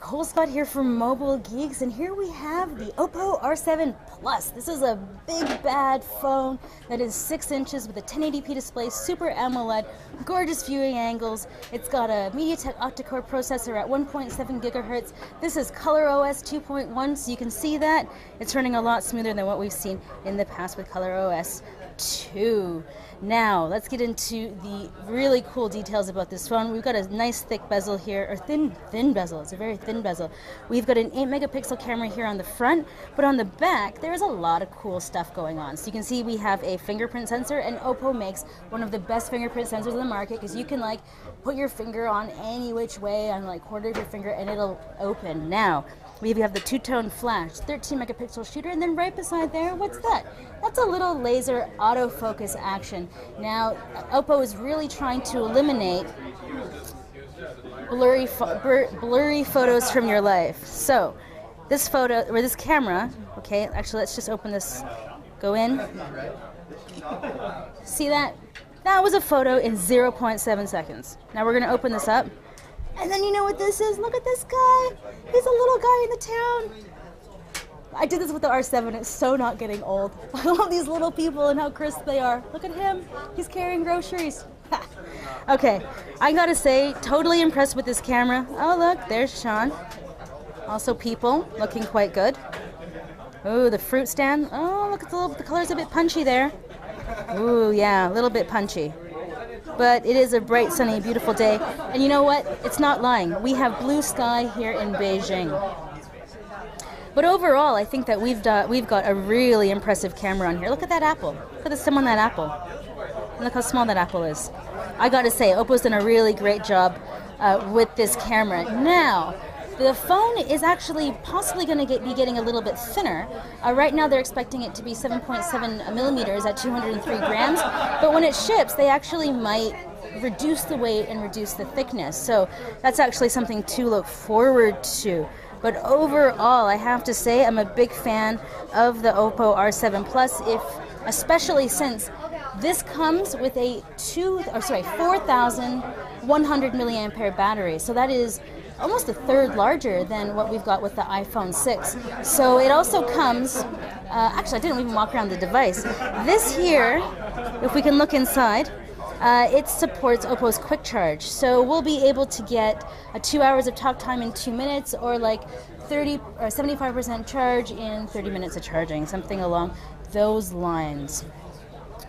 Nicole Scott here from Mobile Geeks, and here we have the Oppo R7 Plus. This is a big bad phone that is 6 inches with a 1080p display, super AMOLED, gorgeous viewing angles. It's got a MediaTek octa-core processor at 1.7 gigahertz. This is ColorOS 2.1, so you can see that it's running a lot smoother than what we've seen in the past with ColorOS 2. Now, let's get into the really cool details about this phone. We've got a nice thick bezel here, or thin bezel. It's a very thin bezel. We've got an 8 megapixel camera here on the front, but on the back, there's a lot of cool stuff going on. So you can see we have a fingerprint sensor, and Oppo makes one of the best fingerprint sensors in the market, because you can like put your finger on any which way on like quarter of your finger and it'll open. Now, we have the two-tone flash, 13 megapixel shooter, and then right beside there, what's that? That's a little laser autofocus action. Now, Oppo is really trying to eliminate blurry photos from your life. So, this photo, or this camera, okay, actually let's just open this, go in. See that? That was a photo in 0.7 seconds. Now we're gonna open this up. And then you know what this is? Look at this guy. He's a little guy in the town. I did this with the R7. It's so not getting old. I love these little people and how crisp they are. Look at him. He's carrying groceries. Okay, I gotta say, totally impressed with this camera. Oh look, there's Sean. Also people, looking quite good. Ooh, the fruit stand. Oh, look at the color's a bit punchy there. Ooh, yeah, a little bit punchy. But it is a bright, sunny, beautiful day. And you know what? It's not lying. We have blue sky here in Beijing. But overall, I think that we've got a really impressive camera on here. Look at that apple. Look at the stem on that apple. And look how small that apple is. I gotta say, Oppo's done a really great job with this camera. Now, the phone is actually possibly going to be getting a little bit thinner. Right now they're expecting it to be 7.7 millimeters at 203 grams, but when it ships they actually might reduce the weight and reduce the thickness. So that's actually something to look forward to. But overall, I have to say I'm a big fan of the Oppo R7 Plus, especially since this comes with a 4,100 milliampere battery. So that is almost a third larger than what we've got with the iPhone 6. So it also comes, actually I didn't even walk around the device. This here, if we can look inside, it supports Oppo's quick charge. So we'll be able to get 2 hours of talk time in 2 minutes, or like 30 or 75% charge in 30 minutes of charging, something along those lines.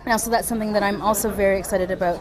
Now, so that's something that I'm also very excited about.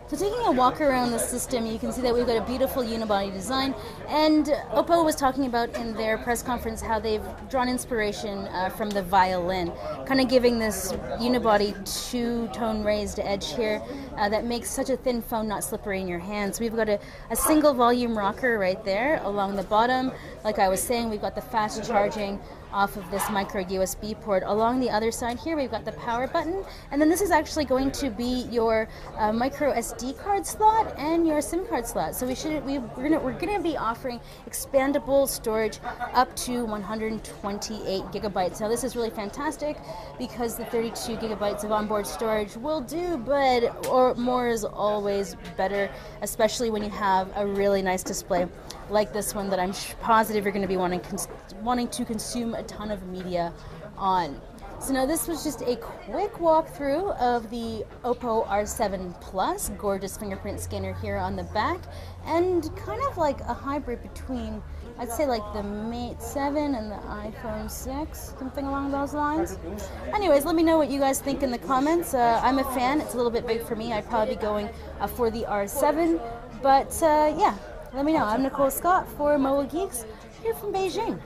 So taking a walk around the system, you can see that we've got a beautiful unibody design, and Oppo was talking about in their press conference how they've drawn inspiration from the violin, kind of giving this unibody two-tone raised edge here that makes such a thin phone not slippery in your hands. We've got a single volume rocker right there along the bottom. Like I was saying, we've got the fast charging off of this micro USB port. Along the other side here, we've got the power button, and then this is actually going to be your micro SD card slot and your SIM card slot. So we're gonna be offering expandable storage up to 128 gigabytes. Now this is really fantastic because the 32 gigabytes of onboard storage will do, but more is always better, especially when you have a really nice display like this one that I'm positive you're going to be wanting to consume a ton of media on. So now this was just a quick walkthrough of the Oppo R7 Plus, gorgeous fingerprint scanner here on the back, and kind of like a hybrid between, I'd say, like the Mate 7 and the iPhone 6, something along those lines. Anyways, let me know what you guys think in the comments. I'm a fan. It's a little bit big for me. I'd probably be going for the R7, but yeah. Let me know. I'm Nicole Scott for Mobile Geeks, here from Beijing.